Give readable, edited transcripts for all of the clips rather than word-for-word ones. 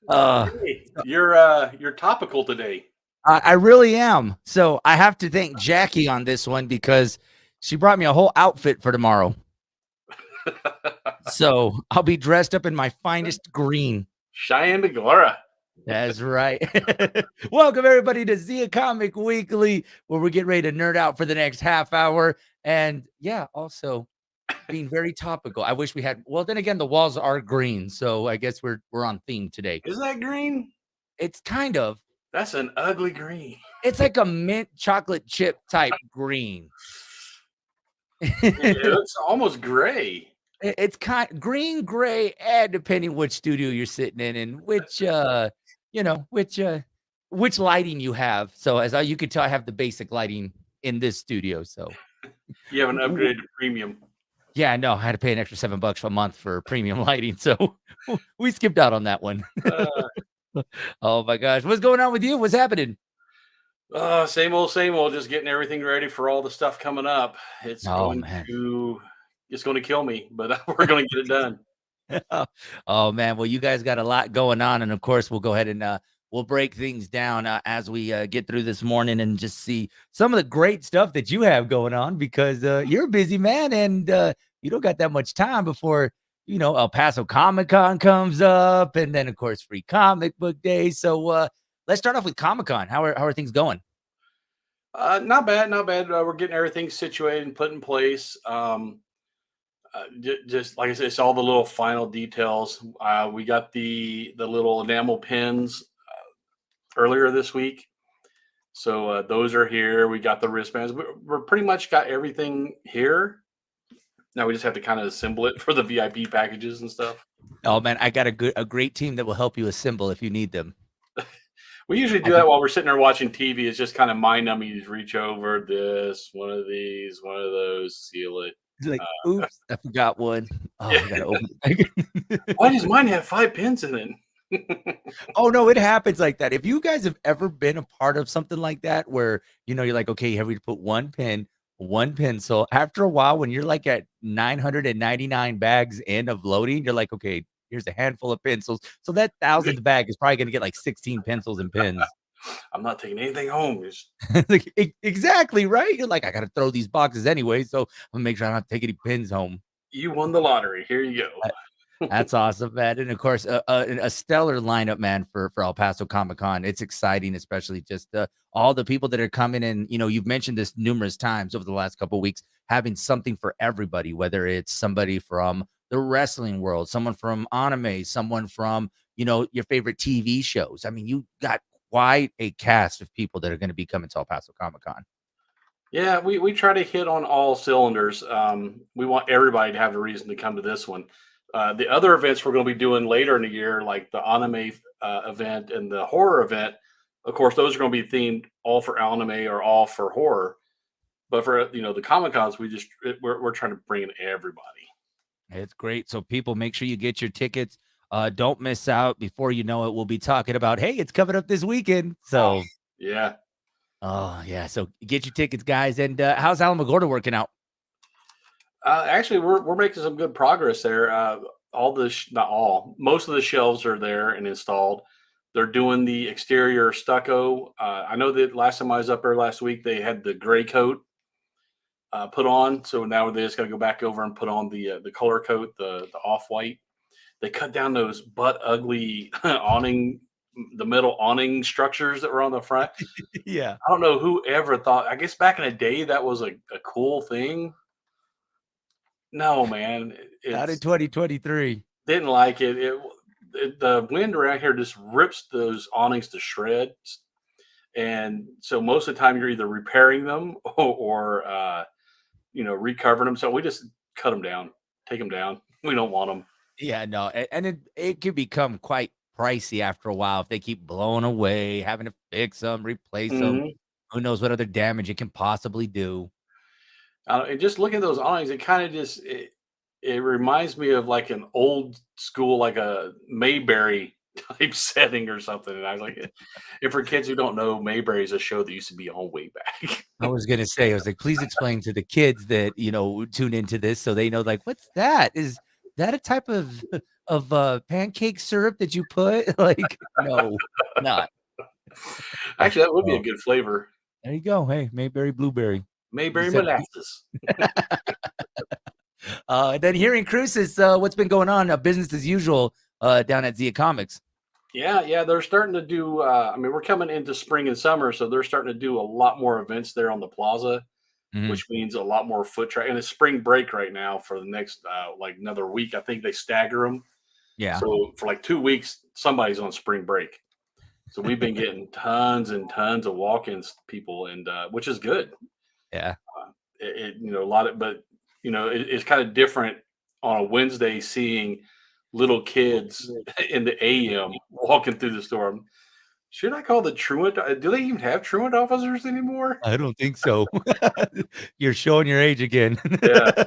uh, Hey, you're topical today. I really am. So I have to thank Jackie on this one because she brought me a whole outfit for tomorrow. So I'll be dressed up in my finest green. Cheyenne Begora. That's right. Welcome everybody to Zia Comic Weekly, where we get ready to nerd out for the next half hour. And yeah, also being very topical. I wish we had. Well, then again, the walls are green, so I guess we're on theme today. Is that green? It's kind of. That's an ugly green. It's like a mint chocolate chip type green. It looks almost gray. It's kind green, gray, and depending which studio you're sitting in and which which lighting you have. So as you could tell, I have the basic lighting in this studio. So You haven't upgraded to premium. yeah, no, I had to pay an extra $7 a month for premium lighting. So we skipped out on that one. Oh my gosh. What's going on with you? What's happening? Same old, same old. Just getting everything ready for all the stuff coming up. It's Oh going man. to kill me, but we're going to get it done. Oh man, well, you guys got a lot going on, and of course, we'll go ahead and we'll break things down as we get through this morning and just see some of the great stuff that you have going on because you're a busy man and you don't got that much time before El Paso Comic Con comes up, and then of course Free Comic Book Day. So let's start off with Comic Con. How are things going? Not bad, not bad. We're getting everything situated and put in place. Just like I said, it's all the little final details. We got the little enamel pins earlier this week, so those are here. We got the wristbands. We're pretty much got everything here. Now we just have to kind of assemble it for the VIP packages and stuff. Oh man, I got a great team that will help you assemble if you need them. We usually do that while we're sitting there watching TV. It's just kind of mind numbing. You just reach over this, one of these, one of those, seal it. Like, oops, I forgot one. Oh, Yeah. I gotta open it. Why does mine have 5 pins in it? Oh no, it happens like that. If you guys have ever been a part of something like that, where you're like, okay, have we put one pin, one pencil. After a while, when you're like at 999 bags in of loading, you're like, okay, here's a handful of pencils. So that thousandth bag is probably gonna get like 16 pencils and pins. I'm not taking anything home. Like, exactly right. You're like, I gotta throw these boxes anyway, so I'm gonna make sure I don't have to take any pins home. You won the lottery. Here you go. That's awesome, man. And of course, a stellar lineup, man, for El Paso Comic Con. It's exciting, especially just all the people that are coming in. You've mentioned this numerous times over the last couple of weeks, having something for everybody, whether it's somebody from the wrestling world, someone from anime, someone from, your favorite TV shows. I mean, you got quite a cast of people that are going to be coming to El Paso Comic Con. Yeah, we try to hit on all cylinders. We want everybody to have a reason to come to this one. The other events we're going to be doing later in the year, like the anime event and the horror event, of course, those are going to be themed all for anime or all for horror. But for the Comic Cons, we're trying to bring in everybody. It's great. So people, make sure you get your tickets. Don't miss out. Before you know it, we'll be talking about, hey, it's coming up this weekend. So yeah. Oh yeah. So get your tickets, guys. And how's Alamogordo working out? Actually, we're making some good progress there. Not all, most of the shelves are there and installed. They're doing the exterior stucco. I know that last time I was up there last week, they had the gray coat put on. So now they just got to go back over and put on the color coat, the off white. They cut down those butt ugly the metal awning structures that were on the front. Yeah. I don't know who ever thought. I guess back in the day that was a cool thing. No, man, Not in it's 2023. didn't like it. The wind around here just rips those awnings to shreds, and so most of the time you're either repairing them or recovering them. So we just cut them down, take them down. We don't want them. Yeah, no, and it can become quite pricey after a while if they keep blowing away, having to fix them, replace them. Mhm. Who knows what other damage it can possibly do? And just looking at those awnings, it kind of it reminds me of like an old school, like a Mayberry type setting or something. And I was like, and for kids who don't know, Mayberry is a show that used to be on way back. I was gonna say, I was like, please explain to the kids that, tune into this so they know, like, what's that? Is that a type of pancake syrup that you put? Like, no, not. Actually, that would be a Oh, good flavor. there you go. Hey, Mayberry blueberry. You Mayberry just have to be molasses. and then here in Cruces, what's been going on? Business as usual down at Zia Comics. Yeah, yeah, they're starting to do. I mean, we're coming into spring and summer, so they're starting to do a lot more events there on the plaza, Mhm. which means a lot more foot traffic. And it's spring break right now for the next like another week. I think they stagger them. Yeah, So for like 2 weeks, somebody's on spring break. So we've been getting tons and tons of walk-ins people, and which is good. yeah. A lot of, but it's kind of different on a Wednesday seeing little kids in the AM walking through the store. Should I call the truant? Do they even have truant officers anymore? I don't think so. You're showing your age again. Yeah,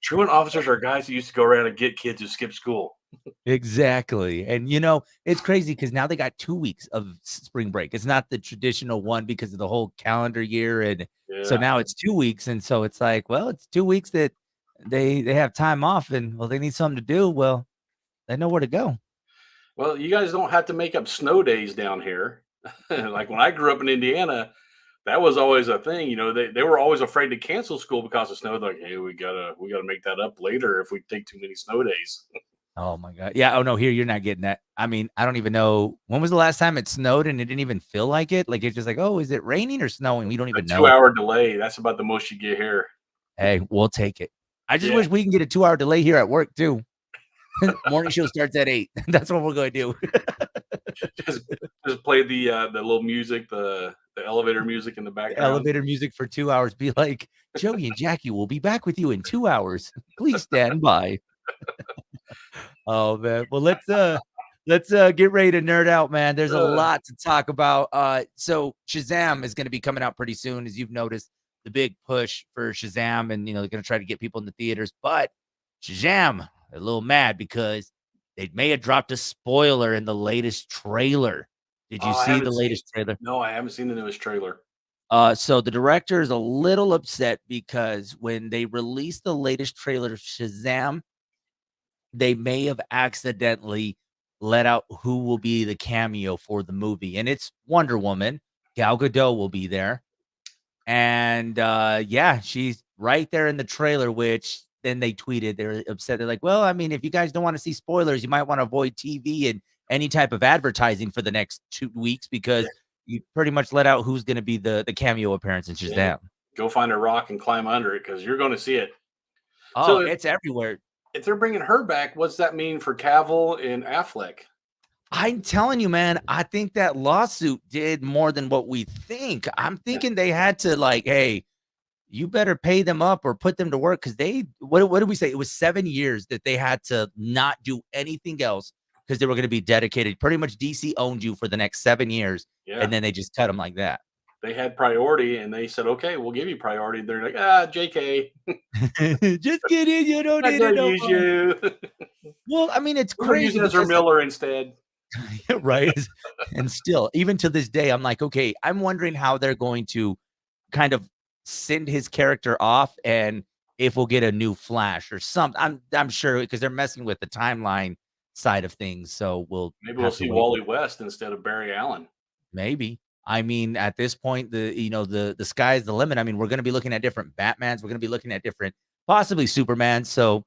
truant officers are guys who used to go around and get kids who skip school. Exactly, and, it's crazy because now they got 2 weeks of spring break. It's not the traditional one because of the whole calendar year, and so Yeah. now it's 2 weeks, and so it's like, well, it's 2 weeks that they have time off and, well, they need something to do. Well, they know where to go. Well, you guys don't have to make up snow days down here. Like when I grew up in Indiana, that was always a thing. They were always afraid to cancel school because of snow. Like, hey, we gotta make that up later if we take too many snow days. Oh my god. Yeah, oh, no, here, you're not getting that. I mean, I don't even know when was the last time it snowed and it didn't even feel like it? Like, it's just like, "Oh, is it raining or snowing?" We don't A even know. 2 hour delay, that's about the most you get here. Hey, we'll take it. I just Yeah. wish we can get a 2-hour delay here at work too. Morning show starts at 8. That's what we're gonna do. Just just play the little music, the elevator music in the background. Elevator music for 2 hours, be like, "Joey and Jackie will be back with you in 2 hours. Please stand by." Oh, man. Well, let's get ready to nerd out, man. There's a Ugh. lot to talk about. So Shazam is gonna be coming out pretty soon, as you've noticed, the big push for Shazam, and, they're gonna try to get people in the theaters, but Shazam, a little mad because they may have dropped a spoiler in the latest trailer. Did Oh, you I see haven't the seen latest trailer? no, I haven't seen the newest trailer. So the director is a little upset because when they released the latest trailer of Shazam, they may have accidentally let out who will be the cameo for the movie, and it's Wonder Woman. Gal Gadot will be there, and, yeah, she's right there in the trailer, which then they tweeted, they're upset, they're like, "Well, I mean, if you guys don't wanna see spoilers, you might wanna avoid TV and any type of advertising for the next 2 weeks Yeah, because you pretty much let out who's gonna be the cameo appearance in yeah. Shazam." Go find a rock and climb under it because you're gonna see it. Oh, So it's everywhere. if they're bringing her back, what's that mean for Cavill and Affleck? I'm telling you, man, I think that lawsuit did more than what we think. I'm Yeah, thinking they had to like, "Hey, you better pay them up or put them to work because they what did we say? It was 7 years that they had to not do anything else because they were gonna be dedicated. Pretty much DC owned you for the next 7 years, yeah. and then they just cut them like that. They had priority and they said, "Okay, we'll give you priority." They're like, "Ah, JK, Just kidding, you don't not need it gonna no use more. you. Well, I mean, it's We're gonna use crazy Ezra because Miller instead." right? And still, even to this day, I'm like, okay, I'm wondering how they're going to kind of send his character off and if we'll get a new Flash or something. I'm sure because they're messing with the timeline side of things, so we'll Maybe we'll have to see wait. Wally West instead of Barry Allen. Maybe. I mean, at this point, the sky's the limit. I mean, we're gonna be looking at different Batmans. We're gonna be looking at different possibly Superman. So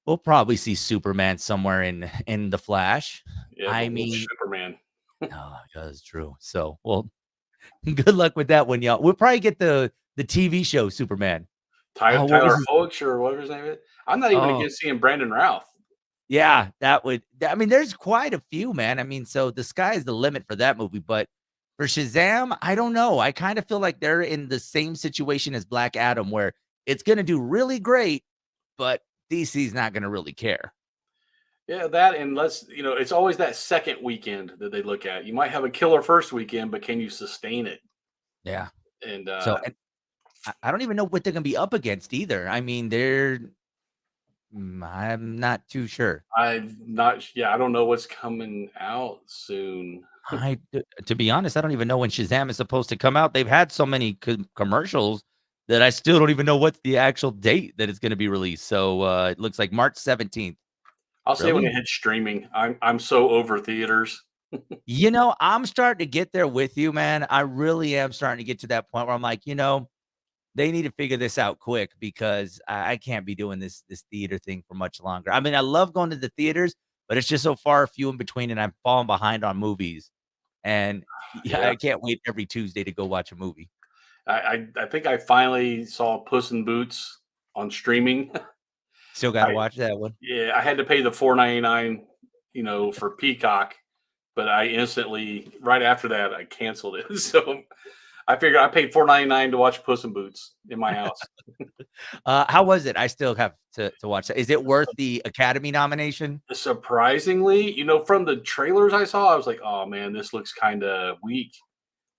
we'll probably see Superman somewhere in the Flash. Yeah, I but which mean, Superman? oh, that's true. So, well, good luck with that one, y'all. We'll probably get the TV show Superman. Oh, what was Tyler his Hoech or whatever his name is. I'm not even oh, against seeing Brandon Routh. yeah, I mean, there's quite a few, man. I mean, so the sky is the limit for that movie, but for Shazam, I don't know. I kind of feel like they're in the same situation as Black Adam, where it's gonna do really great, but DC's not gonna really care. Yeah, that and it's always that second weekend that they look at. You might have a killer first weekend, but can you sustain it? Yeah. And So, and I don't even know what they're gonna be up against either. I mean, they're I'm not too sure. I'm not. Yeah, I don't know what's coming out soon. To be honest, I don't even know when Shazam is supposed to come out. They've had so many commercials that I still don't even know what's the actual date that it's going to be released. So it looks like March 17th. I'll say when Really? it hits streaming. I'm so over theaters. I'm starting to get there with you, man. I really am starting to get to that point where I'm like, they need to figure this out quick because I can't be doing this theater thing for much longer. I mean, I love going to the theaters, but it's just so far few in between, and I'm falling behind on movies. And yeah, Yeah, I can't wait every Tuesday to go watch a movie. I think I finally saw Puss in Boots on streaming. Still got to I watch that one. Yeah, I had to pay the 4.99, for Peacock, but I instantly right after that I canceled it. So I figured I paid 4.99 to watch Puss in Boots in my house. How was it? I still have to watch that. Is it worth the Academy nomination? Surprisingly, from the trailers I saw, I was like, "Oh man, this looks kind of weak,"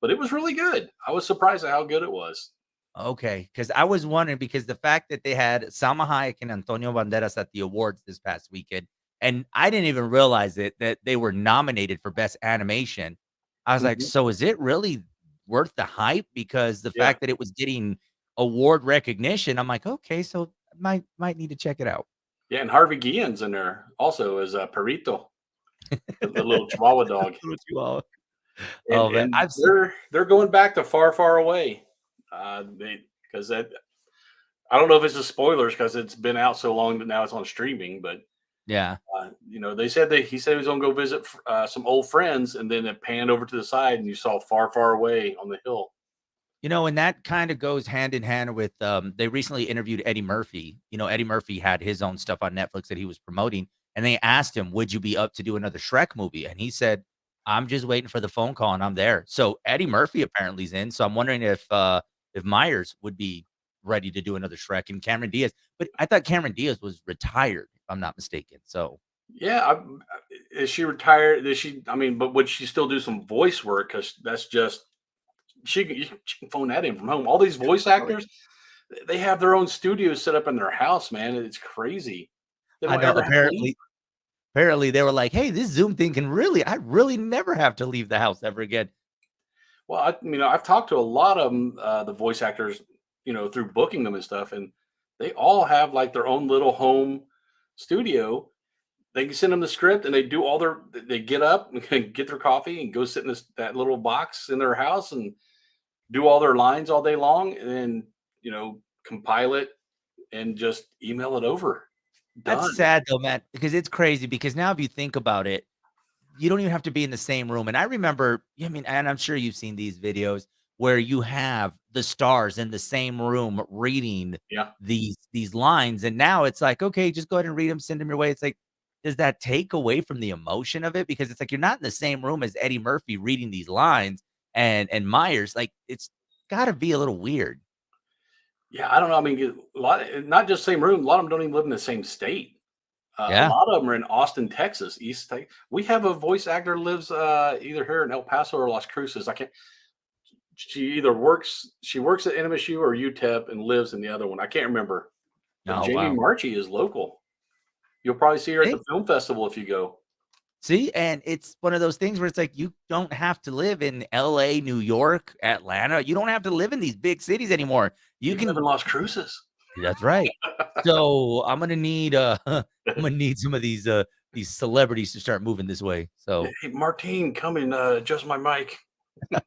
but it was really good. I was surprised at how good it was. Okay, because I was wondering because the fact that they had Salma Hayek and Antonio Banderas at the awards this past weekend, and I didn't even realize it that they were nominated for best animation. I was like, Mhm. so is it really worth the hype? Because the Yeah, fact that it was getting award recognition, I'm like, okay, so might need to check it out. yeah, and Harvey Guillen's in there also as a Perito, the little Chihuahua dog. What you all- and Oh man, and I've seen they're going back to far, far away. They because that I don't know if it's just spoilers because it's been out so long that now it's on streaming. But yeah. they said that he said he was going to go visit some old friends, and then it panned over to the side, and you saw far, far away on the hill. And that kind of goes hand in hand with they recently interviewed Eddie Murphy. Eddie Murphy had his own stuff on Netflix that he was promoting, and they asked him, "Would you be up to do another Shrek movie?" And he said, "I'm just waiting for the phone call and I'm there." So Eddie Murphy apparently is in. So I'm wondering if Myers would be ready to do another Shrek and Cameron Diaz. But I thought Cameron Diaz was retired, if I'm not mistaken. So Yeah, is she retired? Is she? I mean, but would she still do some voice work? Because that's just she can phone that in from home. All these voice definitely. actors, they have their own studios set up in their house, man. It's crazy. They I don't know ever have to leave. apparently they were like, "Hey, this Zoom thing can I really never have to leave the house ever again." Well, I've talked to a lot of them, the voice actors, through booking them and stuff, and they all have like their own little home studio. They can send them the script, and they do all their. They get up and get their coffee and go sit in that little box in their house and do all their lines all day long, and then compile it and just email it over. That's Done. sad though, man, because it's crazy because now if you think about it, you don't even have to be in the same room, and I remember I mean, and I'm sure you've seen these videos where you have the stars in the same room reading Yeah. these lines, and now it's like, "Okay, just go ahead and read them, send them your way." It's like, does that take away from the emotion of it? Because it's like you're not in the same room as Eddie Murphy reading these lines and Myers, like, it's gotta be a little weird. Yeah. I don't know. I mean, a lot, not just same room. A lot of them don't even live in the same state. A Yeah. lot of them are in Austin, Texas, East Texas. We have a voice actor lives either here in El Paso or Las Cruces. I can't. She works at NMSU or UTEP and lives in the other one. I can't remember. But Oh, Jamie wow. Marchi is local. You'll probably see her at the film festival if you go. See, and it's one of those things where it's like you don't have to live in LA, New York, Atlanta. You don't have to live in these big cities anymore. You You can live in can Las Cruces. That's right. So I'm gonna need I'm gonna need some of these celebrities to start moving this way. So Hey, Martine, come and adjust my mic.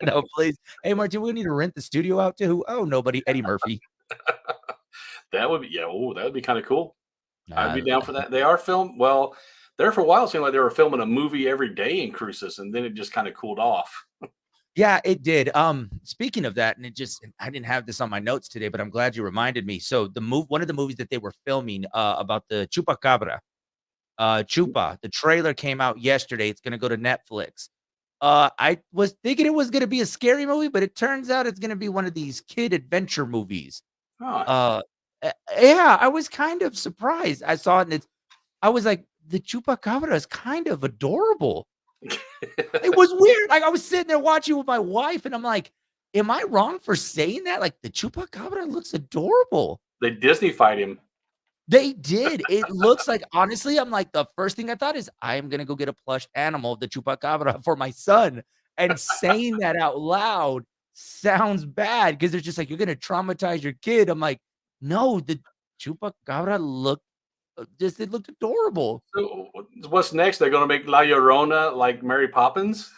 no, please. Hey Martin, we need to rent the studio out to who? Oh, nobody. Eddie Murphy. That would be yeah. Oh, that would be kind of cool. I'd be Nah, down for that. They are film. Well, there for a while, it seemed like they were filming a movie every day in Cruces, and then it just kind of cooled off. yeah, it did. Speaking of that, and I didn't have this on my notes today, but I'm glad you reminded me. So one of the movies that they were filming about the Chupacabra, Chupa, the trailer came out yesterday. It's gonna go to Netflix. I was thinking it was gonna be a scary movie, but it turns out it's gonna be one of these kid adventure movies. Huh. Uh, yeah, I was kind of surprised. I saw it and I was like, the chupacabra is kind of adorable. It was weird. Like I was sitting there watching with my wife, and I'm like, am I wrong for saying that? Like the chupacabra looks adorable. They Disney fight him. They did. It looks like honestly, I'm like, the first thing I thought is, "I am gonna go get a plush animal, the chupacabra, for my son." And saying that out loud sounds bad because they're just like, "You're gonna traumatize your kid." I'm like, "No, the chupacabra looked, just it looked adorable." So what's next? They're gonna make La Llorona like Mary Poppins?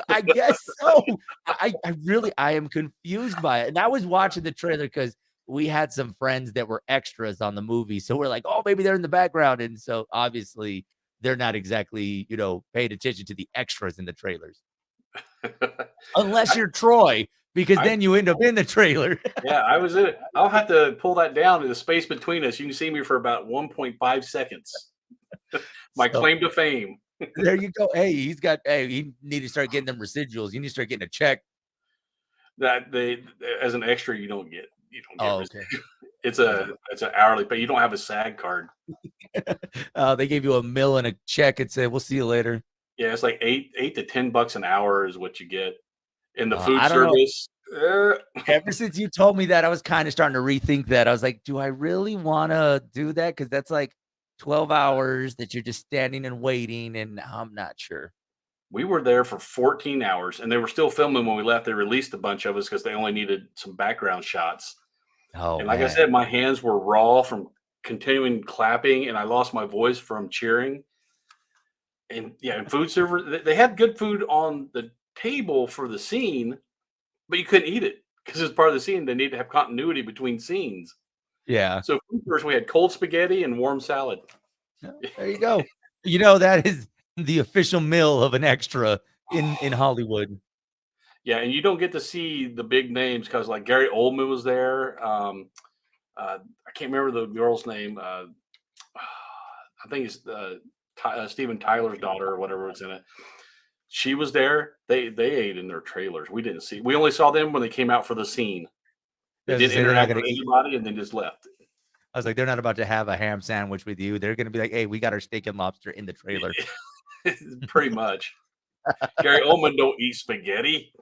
I guess so. I really I am confused by it, and I was watching the trailer because we had some friends that were extras on the movie, so we're like, "Oh, maybe they're in the background," and so, obviously, they're not exactly, paying attention to the extras in the trailers. Unless I you're Troy, because I then you end up in the trailer. yeah, I was in it. I'll have to pull that down in the space between us. You can see me for about 1.5 seconds. My So, claim to fame. there you go. Hey, he need to start getting them residuals. You need to start getting a check. That they as an extra, you don't get Oh, res okay. I was like, it's an hourly pay. You don't have a SAG card. They gave you a mill and a check and said, "We'll see you later." Yeah, it's like 8 to 10 bucks an hour is what you get. In the food I don't know. service, Ever since you told me that, I was kinda starting to rethink that. I was like, "Do I really wanna do that? Because that's, like, 12 hours that you're just standing and waiting, and I'm not sure." we were there for 14 hours and they were still filming when we left. They released a bunch of us because they only needed some background shots. Oh, And like I man. said, my hands were raw from continuing clapping and I lost my voice from cheering. And yeah, and food server, they had good food on the table for the scene, but you couldn't eat it because it's part of the scene. They need to have continuity between scenes. Yeah. So food first, we had cold spaghetti and warm salad. Yeah, there you go. That is the official meal of an extra in Hollywood. Yeah, and you don't get to see the big names because like Gary Oldman was there. I can't remember the girl's name. I think it's Steven Tyler's daughter or whatever was in it. She was there. They ate in their trailers. We didn't see. We only saw them when they came out for the scene. They As I didn't say, they're not interact gonna with eat. anybody and then just left. I was like, "They're not about to have a ham sandwich with you. They're gonna be like, 'Hey, we got our steak and lobster in the trailer.'" Pretty much. Gary Oldman don't eat spaghetti.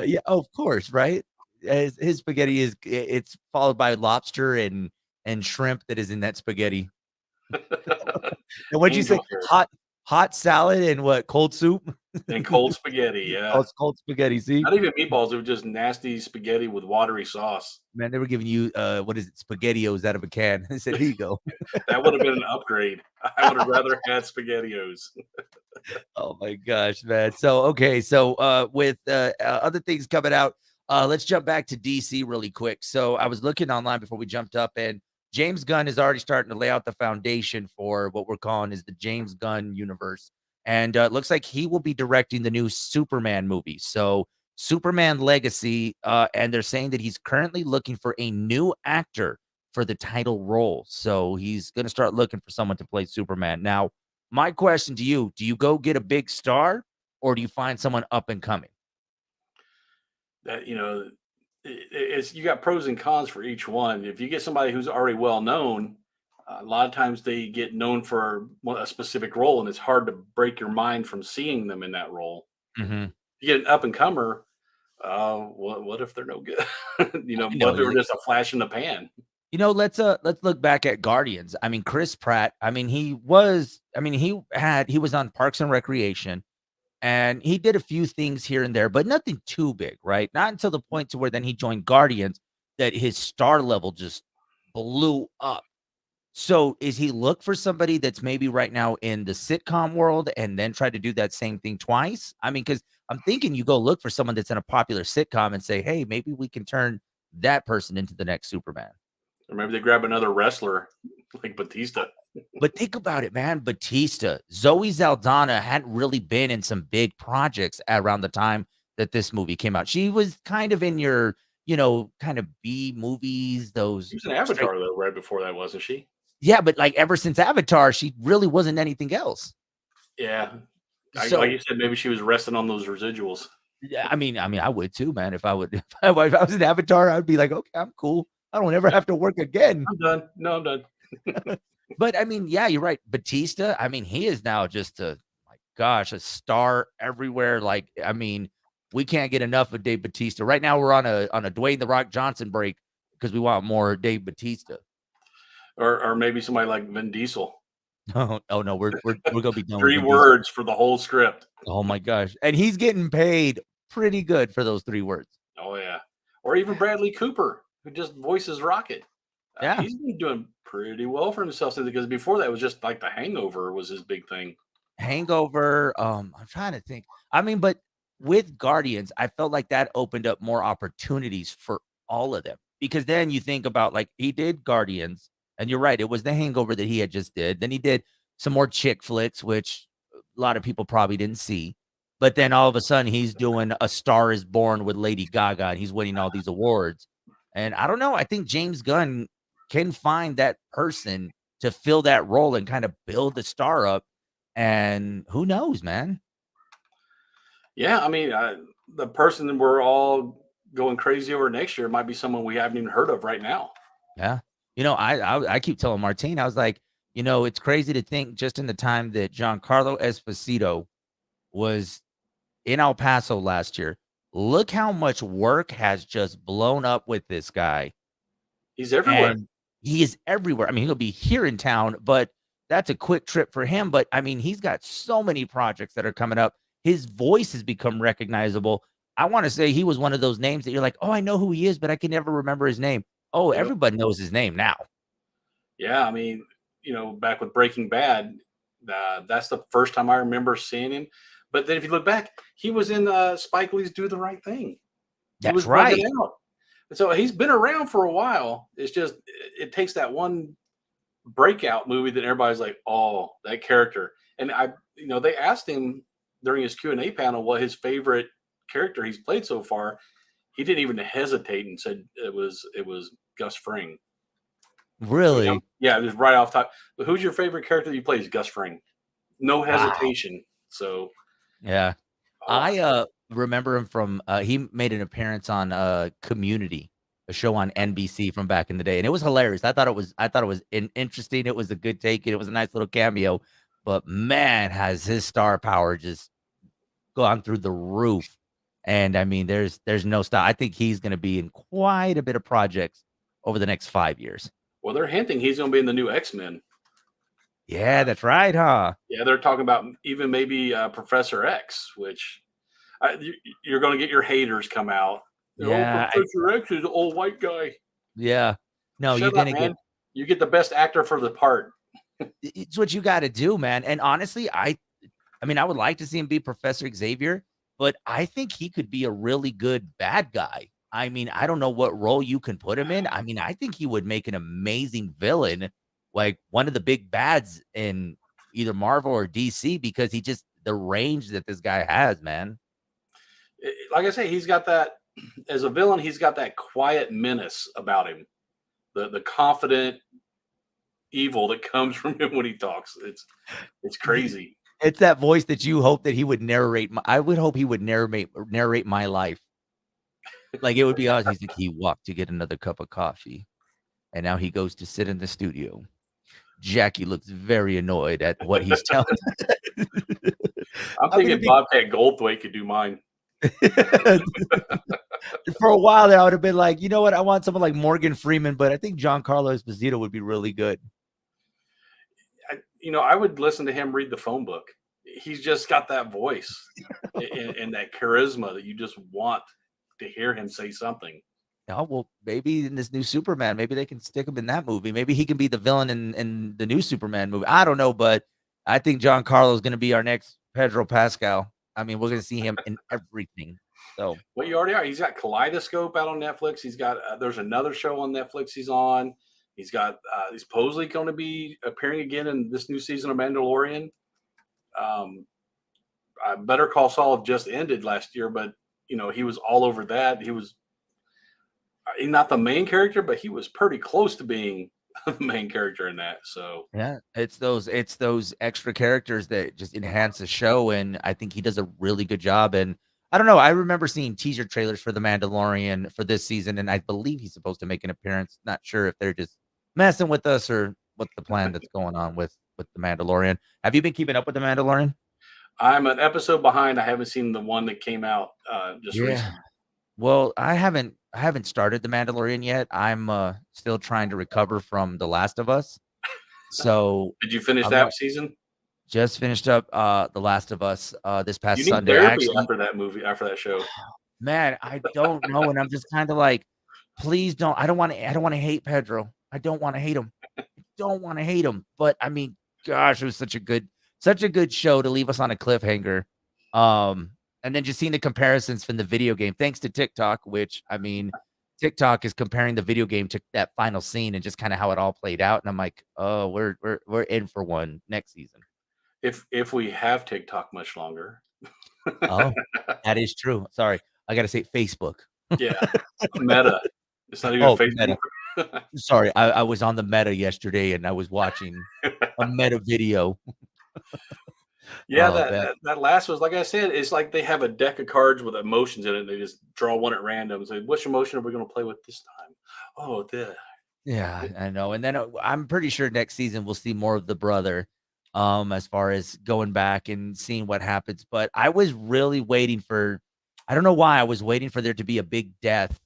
Yeah, oh, of course, right? His spaghetti it's followed by lobster and shrimp that is in that spaghetti. And what'd you say? Angel hair Hot salad and what? Cold soup? and cold spaghetti. Oh, Yeah, it's cold spaghetti, see? not even meatballs. It was just nasty spaghetti with watery sauce. Man, they were giving you, what is it? SpaghettiOs out of a can. They said, "Here you go." That would have been an upgrade. I would have rather had spaghettios. Oh my gosh, man. So, okay, so, with, other things coming out, let's jump back to DC really quick. So, I was looking online before we jumped up, and James Gunn is already starting to lay out the foundation for what we're calling is the James Gunn universe, and, it looks like he will be directing the new Superman movie. So, Superman Legacy, and they're saying that he's currently looking for a new actor for the title role. So, he's gonna start looking for someone to play Superman. Now, my question to you, do you go get a big star or do you find someone up and coming? That it's you got pros and cons for each one. If you get somebody who's already well known, a lot of times they get known for a specific role, and it's hard to break your mind from seeing them in that role. Mhm. You get an up and comer. What if they're no good? I What know, if they were just a flash in the pan? let's look back at Guardians. I mean, Chris Pratt, he was on Parks and Recreation, and he did a few things here and there, but nothing too big, right? Not until the point to where then he joined Guardians that his star level just blew up. So, is he look for somebody that's maybe right now in the sitcom world and then try to do that same thing twice? I mean, because 'cause I'm thinking you go look for someone that's in a popular sitcom and say, "Hey, maybe we can turn that person into the next Superman." Or maybe they grab another wrestler like Batista. But think about it, man, Batista, Zoe Saldana hadn't really been in some big projects around the time that this movie came out. She was kind of in your, kind of B movies, She those was an straight. Avatar though, right before that, wasn't she? Yeah, but, like, ever since Avatar, she really wasn't anything else. Yeah. Like So you said, maybe she was resting on those residuals. yeah, I would too, man. If I would if I was an Avatar, I'd be like, "Okay, I'm cool. I don't ever Yeah, have to work again." I'm done. No, I'm done. But, I mean, yeah, you're right. Batista, I mean, he is now just my gosh, a star everywhere. Like, I mean, we can't get enough of Dave Batista. Right now, we're on a Dwayne The Rock Johnson break because we want more Dave Batista. or maybe somebody like Vin Diesel. Oh no, we're gonna be done with 3 Vin Diesel. words for the whole script. Oh my gosh, and he's getting paid pretty good for those 3 words. Oh, yeah. Or even Bradley Cooper, who just voices Rocket. Yeah. He's been doing pretty well for himself since because before that was just like The Hangover was his big thing. Hangover, I'm trying to think. I mean, but with Guardians, I felt like that opened up more opportunities for all of them, because then you think about, like, he did Guardians, and you're right, it was The Hangover that he had just did. Then he did some more chick flicks, which a lot of people probably didn't see. But then all of a sudden, he's doing A Star Is Born with Lady Gaga, and he's winning all these awards. And I don't know, I think James Gunn can find that person to fill that role and kind of build the star up, and who knows, man? Yeah, I mean, the person we're all going crazy over next year might be someone we haven't even heard of right now. Yeah. I keep telling Martine, I was like, it's crazy to think just in the time that Giancarlo Esposito was in El Paso last year, look how much work has just blown up with this guy. He's everywhere. And he is everywhere. I mean, he'll be here in town, but that's a quick trip for him. But I mean, he's got so many projects that are coming up. His voice has become recognizable. I want to say he was one of those names that you're like, oh, I know who he is, but I can never remember his name. Oh, Yep. everybody knows his name now. Yeah, I mean, back with Breaking Bad, that's the first time I remember seeing him. But then if you look back, he was in Spike Lee's Do the Right Thing. He That's was bugging right. out. And so he's been around for a while. It's just it takes that one breakout movie that everybody's like, oh, that character. And they asked him during his Q&A panel what his favorite character he's played so far. He didn't even hesitate and said it was Gus Fring. So Really? yeah, just right off top. But who's your favorite character that you play? Is Gus Fring. No Wow. hesitation. So Yeah. oh, I remember him from he made an appearance on Community, a show on NBC from back in the day, and it was hilarious. I thought it was interesting. It was a good take, and it was a nice little cameo. But man, has his star power just gone through the roof. And I mean, there's no stop. I think he's gonna be in quite a bit of projects over the next 5 years. well, they're hinting he's going to be in the new X-Men. Yeah, that's right, huh? Yeah, they're talking about even maybe Professor X, which you're going to get your haters come out. Oh, Yeah, Professor X is an old white guy. yeah. No, you're Shut up, gonna get man. You get the best actor for the part. it's what you gotta do, man. And honestly, I mean, I would like to see him be Professor Xavier, but I think he could be a really good bad guy. I mean, I don't know what role you can put him in. I mean, I think he would make an amazing villain, like one of the big bads in either Marvel or DC, because he just the range that this guy has, man. Like I say, he's got that as a villain. He's got that quiet menace about him. The confident evil that comes from him when he talks. It's crazy. It's that voice that you hope that he would narrate. I would hope he would narrate my life. Like it would be us. He's like, he walked to get another cup of coffee, and now he goes to sit in the studio. Jackie looks very annoyed at what he's telling. I'm I'm gonna thinking be Bobcat Goldthwait could do mine. for a while there. I would have been like, you know what? I want someone like Morgan Freeman, but I think Giancarlo Esposito would be really good. I would listen to him read the phone book. He's just got that voice and that charisma that you just want to hear him say something. Oh well, maybe in this new Superman, maybe they can stick him in that movie. Maybe he can be the villain in the new Superman movie. I don't know, but I think Giancarlo is going to be our next Pedro Pascal. I mean, we're going to see him in everything. So Well, you already are. He's got Kaleidoscope out on Netflix. He's got there's another show on Netflix he's on. He's supposedly going to be appearing again in this new season of Mandalorian. Um, Better Call Saul just ended last year, but he was all over that. He was not the main character, but he was pretty close to being the main character in that. So yeah, it's those extra characters that just enhance the show, and I think he does a really good job. And I don't know, I remember seeing teaser trailers for The Mandalorian for this season, and I believe he's supposed to make an appearance. Not sure if they're just messing with us or what's the plan that's going on with The Mandalorian. Have you been keeping up with The Mandalorian? I'm an episode behind. I haven't seen the one that came out just Yeah. recently. Well, I haven't. I haven't started The Mandalorian yet. I'm still trying to recover from The Last of Us. So Did you finish I'm that season? just finished up The Last of Us this You past need Sunday. I therapy actually, after that movie, after that show. man, I don't know. And I'm just kind of like, please don't. I don't want to hate Pedro. I don't want to hate him. Don't want to hate him. But I mean, gosh, it was such a good show to leave us on a cliffhanger. Um, and then just seeing the comparisons from the video game, thanks to TikTok, which I mean, TikTok is comparing the video game to that final scene and just kind of how it all played out. And I'm like, oh, we're in for one next season. If we have TikTok much longer. Oh, that is true. Sorry, I gotta say Facebook. Yeah, Meta. It's not even Oh, Facebook. Meta. Sorry, I was on the Meta yesterday and I was watching a Meta video. Yeah, Oh, that man. that last was like I said, it's like they have a deck of cards with emotions in it, and they just draw one at random and say, "Which emotion are we gonna play with this time?" Oh, the Yeah, I know, and then, I'm pretty sure next season we'll see more of the brother, as far as going back and seeing what happens, but I was really waiting for I don't know why I was waiting for there to be a big death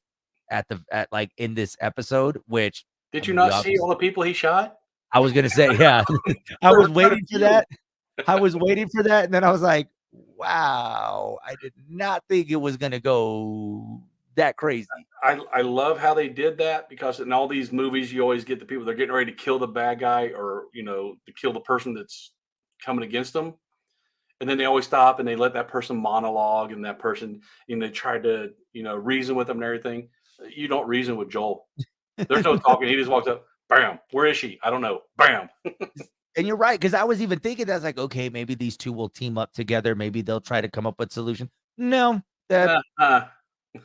like, in this episode, which, I Did you mean, we not see all obviously the people he shot? I was gonna say, yeah. I There were was quite a waiting for few. that. I was waiting for that, and then I was like, "Wow, I did not think it was gonna go that crazy." I love how they did that because in all these movies, you always get the people they're getting ready to kill the bad guy or to kill the person that's coming against them, and then they always stop and they let that person monologue and that person they try to reason with them and everything. You don't reason with Joel. There's no talking. He just walks up. Bam. Where is she? I don't know. Bam. And you're right, because I was even thinking that I was like, "Okay, maybe these 2 will team up together, maybe they'll try to come up with solution." No, that Uh,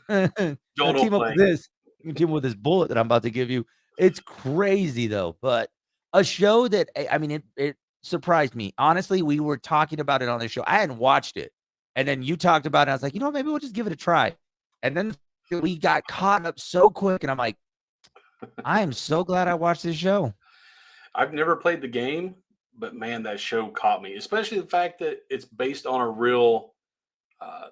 Joel "No, don't team up play. with this. You can team up with this bullet that I'm about to give you." It's crazy though, but a show that I mean, it surprised me. Honestly, we were talking about it on the show. I hadn't watched it, and then you talked about it, I was like, "You know what, maybe we'll just give it a try." And then we got caught up so quick, and I'm like, "I am so glad I watched this show." I've never played the game, but man, that show caught me. Especially the fact that it's based on a real. Uh,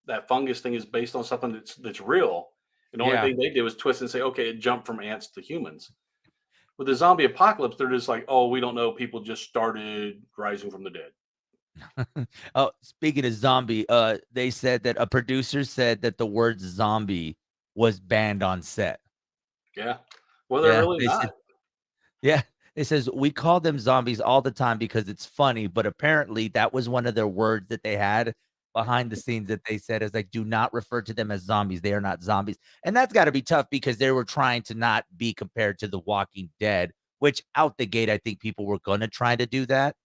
that fungus thing is based on something that's real. And the only Yeah. thing they did was twist and say, okay, it jumped from ants to humans. With the zombie apocalypse, they're just like, oh, we don't know. People just started rising from the dead. Oh, speaking of zombie, they said that a producer said that the word zombie was banned on set. Yeah. Well, they're Yeah, really they said not. yeah, it says, "We call them zombies all the time because it's funny," but apparently that was one of their words that they had behind the scenes that they said is like, "Do not refer to them as zombies. They are not zombies." And that's gotta be tough because they were trying to not be compared to The Walking Dead, which out the gate, I think people were gonna try to do that,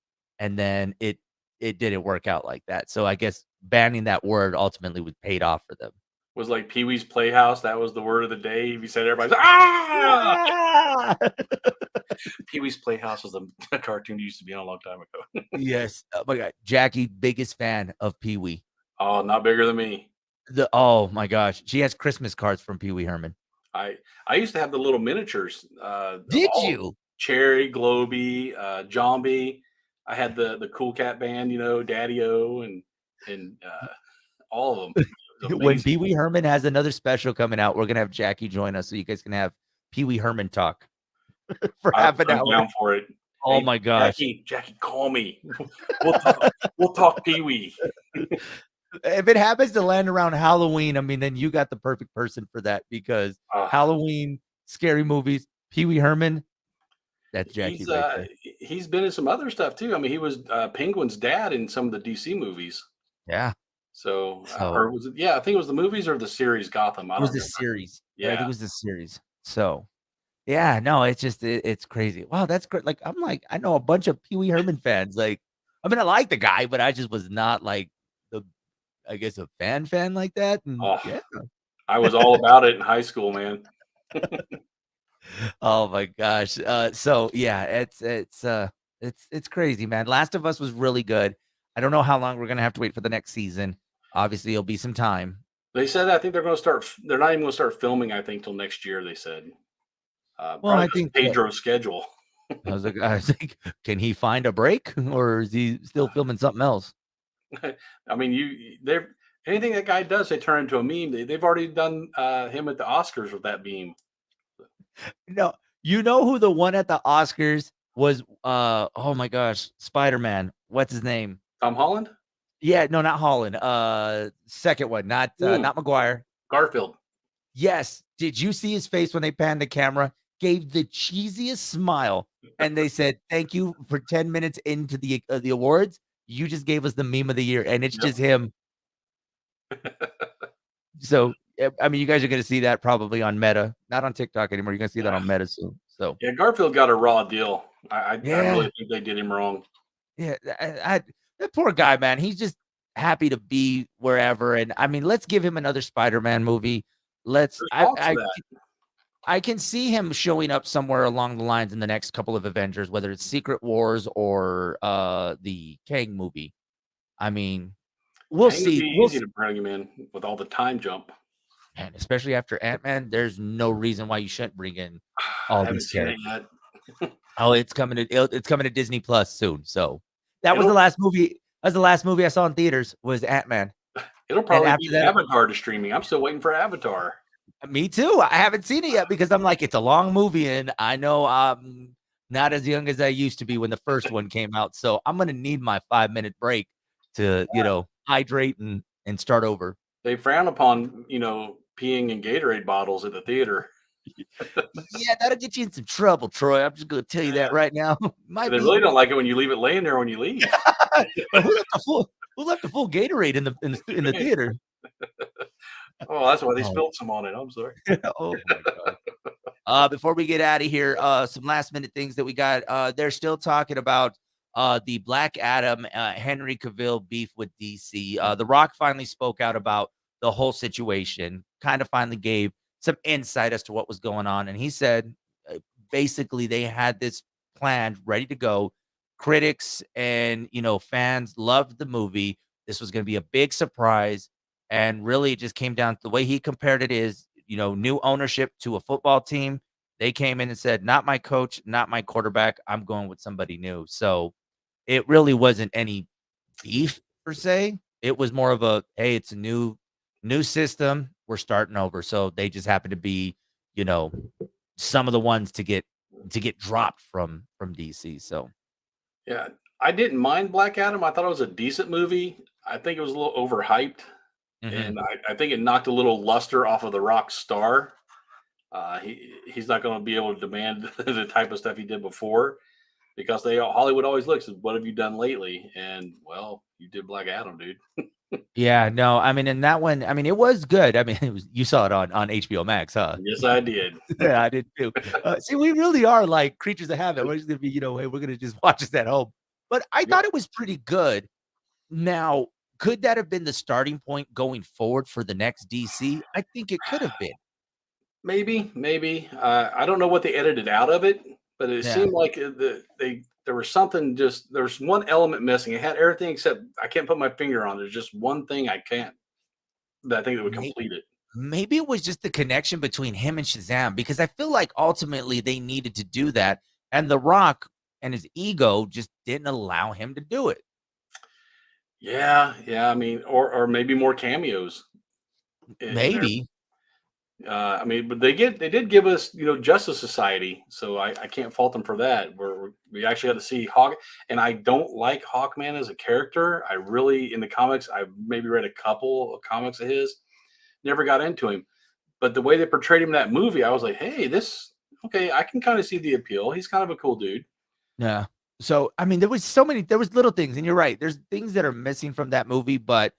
and then it didn't work out like that. So I guess banning that word ultimately was paid off for them. Was like Pee Wee's Playhouse. That was the word of the day. If you said everybody's ah, Ah! Pee Wee's Playhouse was a cartoon used to be on a long time ago. Yes. Oh my god. Jackie, biggest fan of Pee-wee. Oh, not bigger than me. Oh my gosh. She has Christmas cards from Pee-wee Herman. I used to have the little miniatures of Did all of them. you? Cherry, Globy, Jombie. I had the Cool Cat Band, Daddy O, and all of them. It was When amazing. Pee-wee Herman has another special coming out, we're gonna have Jackie join us so you guys can have Pee-wee Herman talk for half an I'm hour. down for it. Oh Hey, my gosh. Jackie, call me. We'll talk. We'll talk Pee Wee. If it happens to land around Halloween, I mean, then you got the perfect person for that because Uh, Halloween, scary movies, Pee-wee Herman, that's Jackie he's right uh, there. he's been in some other stuff too. I mean, he was Penguin's dad in some of the DC movies. Yeah. So, So or was it? Yeah, I think it was the movies or the series Gotham. I it don't was the remember. series. I think Yeah, it was the series. So yeah, no, it's just it's crazy. Wow, that's great. Like, I'm like, I know a bunch of Pee Wee Herman fans. Like, I mean, I like the guy, but I just was not like the, I guess, a fan like that. And oh, yeah. I was all about it in high school, man. Oh my gosh. So yeah, it's crazy, man. Last of Us was really good. I don't know how long we're gonna have to wait for the next season. Obviously, it'll be some time. They said I think they're going to start. They're not even going to start filming. I think till next year. They said Well, probably I because think Pedro's schedule. I was like, can he find a break or is he still filming something else? I mean, they're Anything that guy does, they turn into a meme. They've already done him at the Oscars with that meme. No, you know who the one at the Oscars was, oh my gosh, Spider-Man. What's his name? Tom Holland? Yeah, no, not Holland. Second one, Mm, not Maguire. Garfield. Yes. Did you see his face when they panned the camera? Gave the cheesiest smile, and they said, "Thank you for 10 minutes into the awards. You just gave us the meme of the year," and it's Yep. just him. So, I mean, you guys are gonna see that probably on Meta, not on TikTok anymore. You're gonna see that Yeah. on Meta soon. So, Yeah, Garfield got a raw deal. I yeah, really think they did him wrong. yeah, that poor guy, man, he's just happy to be wherever, and I mean, let's give him another Spider-Man movie. Let's There's talks of that. I can see him showing up somewhere along the lines in the next couple of Avengers, whether it's Secret Wars or, the Kang movie. I mean, we'll Kang would be see. We'll easy s to bring him in with all the time jump. Man, especially after Ant-Man, there's no reason why you shouldn't bring in I all haven't these seen it characters. yet. Oh, it's coming to Disney Plus soon, so It'll that was the last movie I saw in theaters was Ant-Man, it'll and probably after beat that Avatar to streaming. I'm still waiting for Avatar. me too, I haven't seen it yet because I'm like, it's a long movie, and I know I'm not as young as I used to be when the first one came out, so I'm gonna need my 5-minute break to, hydrate and start over. They frown upon, peeing in Gatorade bottles at the theater. Yeah, that'll get you in some trouble, Troy, I'm just gonna tell you that Yeah. right now. Might They be really don't like it when you leave it laying there when you leave. But who left a full Gatorade in the theater? Oh, that's why they Oh. spilled some on it. I'm sorry. Oh my god. Before we get out of here, some last minute things that we got. They're still talking about the Black Adam, Henry Cavill beef with DC. The Rock finally spoke out about the whole situation, kind of finally gave some insight as to what was going on. And he said basically they had this planned, ready to go. Critics and fans loved the movie. This was going to be a big surprise. And really, it just came down to the way he compared it is, new ownership to a football team. They came in and said, not my coach, not my quarterback. I'm going with somebody new. So it really wasn't any beef per se. It was more of a, hey, it's a new system. We're starting over. So they just happen to be, you know, some of the ones to get dropped from DC. So Yeah, I didn't mind Black Adam. I thought it was a decent movie. I think it was a little overhyped, mhm. and I think it knocked a little luster off of the Rock's star. He's not going to be able to demand the type of stuff he did before because Hollywood always looks at what have you done lately, and well, you did Black Adam, dude. Yeah, no, I mean, in that one, I mean, it was good. I mean, it was you saw it on HBO Max, huh? Yes, I did. Yeah, I did too. See, we really are like creatures of habit. We're just gonna be, hey, we're gonna just watch this at home. But I Yep. thought it was pretty good. Now, could that have been the starting point going forward for the next DC? I think it could have been. Maybe. I don't know what they edited out of it, but it Yeah, seemed like there was something just there's one element missing. It had everything except I can't put my finger on. There's just one thing I can't that I think that would may- complete it. maybe it was just the connection between him and Shazam because I feel like ultimately they needed to do that, and The Rock and his ego just didn't allow him to do it. Yeah. I mean, or maybe more cameos in there. Maybe. I mean, but they did give us Justice Society, so I can't fault them for that. We actually got to see Hawk, and I don't like Hawkman as a character. I really in the comics I've maybe read a couple of comics of his, never got into him. But the way they portrayed him in that movie, I was like, hey, this okay. I can kind of see the appeal. He's kind of a cool dude. Yeah. So, I mean, there was little things, and you're right. There's things that are missing from that movie, but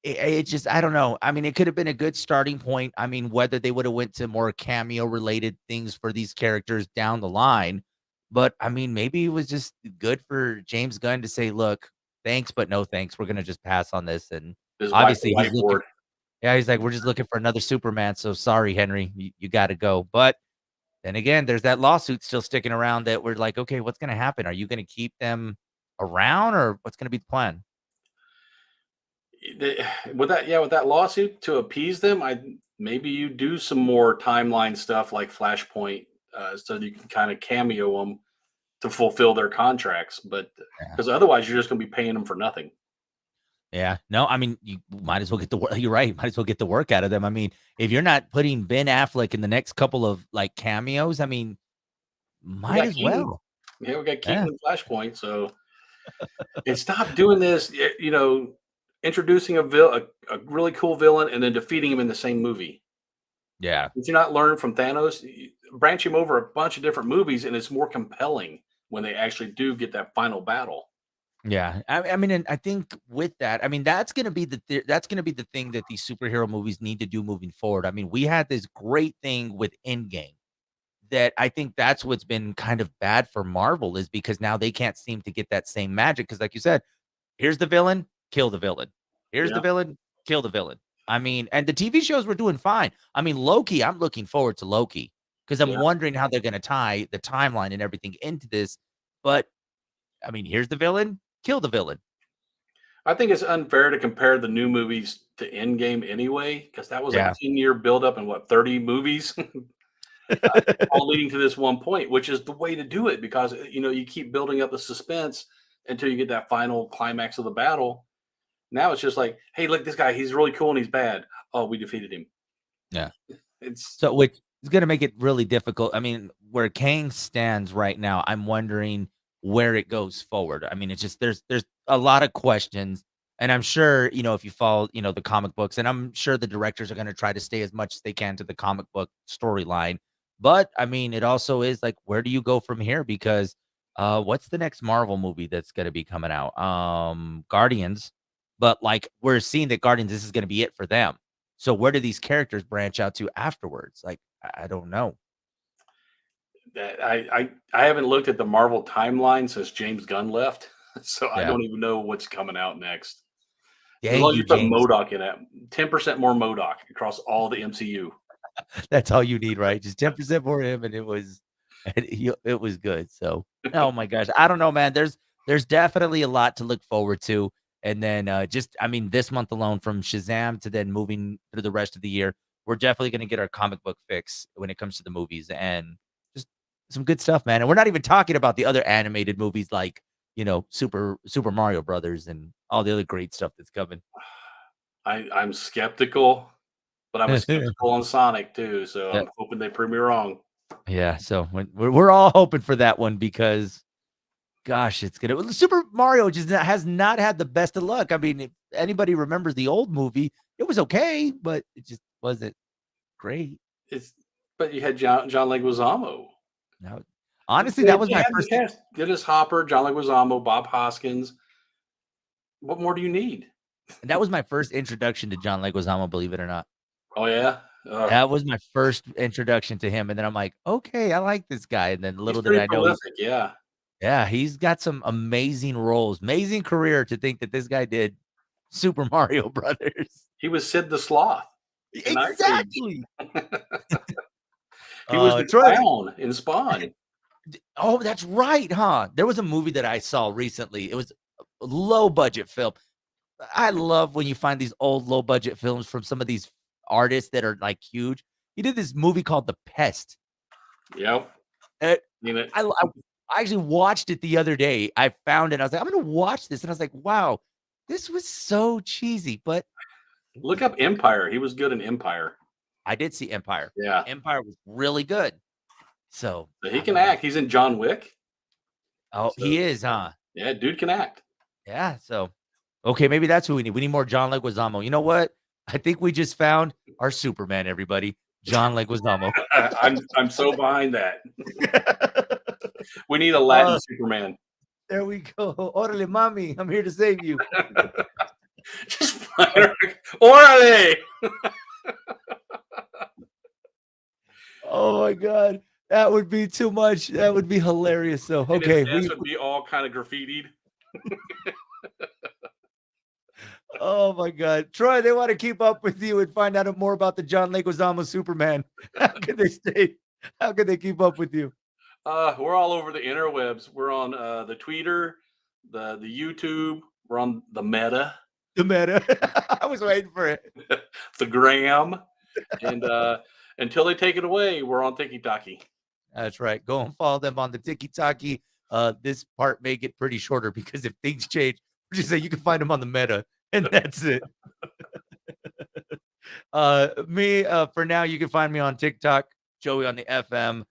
it just, I don't know. I mean, it could have been a good starting point. I mean, whether they would have went to more cameo related things for these characters down the line, but I mean, maybe it was just good for James Gunn to say, "Look, thanks, but no thanks. We're gonna just pass on this." And His wipe the obviously, whiteboard. he's like, "We're just looking for another Superman." So sorry, Henry, you got to go. But then again, there's that lawsuit still sticking around that we're like, okay, what's going to happen? Are you going to keep them around or what's going to be the plan? With that lawsuit to appease them, I maybe you do some more timeline stuff like Flashpoint, so that you can kind of cameo them to fulfill their contracts. But Yeah. because otherwise, you're just going to be paying them for nothing. Yeah. No, I mean, you might as well get the work. You're right. Might as well get the work out of them. I mean, if you're not putting Ben Affleck in the next couple of like cameos, I mean, We might got as Keaton. well. Yeah, we got Yeah. Keaton and Flashpoint. So and stop doing this. Introducing a really cool villain and then defeating him in the same movie. Yeah. Did you not learn from Thanos? Branch him over a bunch of different movies, and it's more compelling when they actually do get that final battle. Yeah, I mean, and I think with that, I mean, that's gonna be that's gonna be the thing that these superhero movies need to do moving forward. I mean, we had this great thing with Endgame that I think that's what's been kind of bad for Marvel is because now they can't seem to get that same magic. Because, like you said, here's the villain, kill the villain. Here's the Yeah, villain, kill the villain. I mean, and the TV shows were doing fine. I mean, Loki, I'm looking forward to Loki because I'm yeah. wondering how they're gonna tie the timeline and everything into this. But I mean, here's the villain, kill the villain. I think it's unfair to compare the new movies to Endgame anyway, because that was a Yeah. 10-year buildup and what 30 movies, all leading to this one point, which is the way to do it because you keep building up the suspense until you get that final climax of the battle. Now it's just like, hey, look, this guy, he's really cool and he's bad. Oh, we defeated him. Yeah. It's So, which is gonna make it really difficult. I mean, where Kang stands right now, I'm wondering where it goes forward. I mean, it's just there's a lot of questions, and I'm sure, if you follow, the comic books, and I'm sure the directors are gonna try to stay as much as they can to the comic book storyline. But, I mean, it also is like, where do you go from here? Because, what's the next Marvel movie that's gonna be coming out? Guardians, but, like, we're seeing that Guardians, this is gonna be it for them. So where do these characters branch out to afterwards? Like, I don't know. that I haven't looked at the Marvel timeline since James Gunn left, so I Yeah. don't even know what's coming out next. As Dang long as you, you put James. Modoc in it, 10% more Modoc across all the MCU. That's all you need, right? Just 10% for him, and it was good. So, oh my gosh. I don't know, man. There's definitely a lot to look forward to. And then just I mean, this month alone from Shazam to then moving through the rest of the year, we're definitely gonna get our comic book fix when it comes to the movies and just some good stuff, man. And we're not even talking about the other animated movies like, Super Mario Brothers and all the other great stuff that's coming. I'm skeptical, but I'm a skeptical on Sonic too, so Yeah. I'm hoping they prove me wrong. Yeah, so we're all hoping for that one because, gosh, it's gonna Super Mario just has not had the best of luck. I mean, if anybody remembers the old movie, it was okay, but it just wasn't great. It's but you had John Leguizamo. No, honestly, They that was they my had the first cast. Dennis Hopper, John Leguizamo, Bob Hoskins. What more do you need? that was my first introduction to John Leguizamo, believe it or not. Oh yeah, That was my first introduction to him, and then I'm like, "Okay, I like this guy," and then he's little did pretty I know prolific. Yeah, he's got some amazing roles, amazing career to think that this guy did Super Mario Brothers. he was Sid the Sloth in Ice Age. Exactly. He was the Troy, clown in Spawn. oh, that's right, huh? There was a movie that I saw recently. It was a low budget film. I love when you find these old low budget films from some of these artists that are like huge. He did this movie called The Pest. Yep. Uh, You know, I actually watched it the other day. I found it. I was like, I'm gonna watch this, and I was like, wow, this was so cheesy, but it look was up good. Empire. He was good in Empire. I did see Empire. Yeah, Empire was really good. So so he I can mean, act. He's in John Wick. oh, So he is, huh? yeah, dude can act. Yeah. So okay, maybe that's who we need. We need more John Leguizamo. You know what? I think we just found our Superman, everybody. John Leguizamo. I'm so behind that. We need a Latin uh, Superman. there we go. Orale, mommy. I'm here to save you. Just fire. Orale. Oh my god. That would be too much. That would be hilarious. So And his okay, desk would be all kind of graffitied. oh my god. Troy, they want to keep up with you and find out more about the John Leguizamo Superman. How can they stay? How can they keep up with you? We're all over the interwebs. We're on the Twitter, the YouTube. We're on the Meta, The meta. I was waiting for it. the Gram, and until they take it away, we're on TikTok. That's right. Go and follow them on the Tiki-Taki. This part may get pretty shorter because if things change, just say you can find them on the meta. And that's it. For now, you can find me on TikTok, Joey on the FM.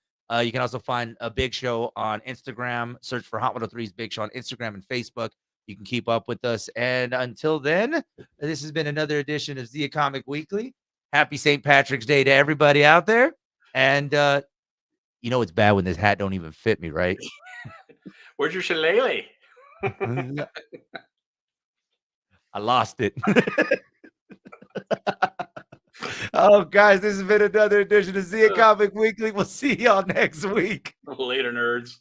You can also find a Big Show on Instagram. Search for Hot 103's Big Show on Instagram and Facebook. You can keep up with us. And until then, this has been another edition of Zia Comic Weekly. Happy St. Patrick's Day to everybody out there. And you know it's bad when this hat don't even fit me, right? Where's your shillelagh? I lost it. Oh, guys, this has been another edition of Zia Comic Weekly. We'll see y'all next week. Later, nerds.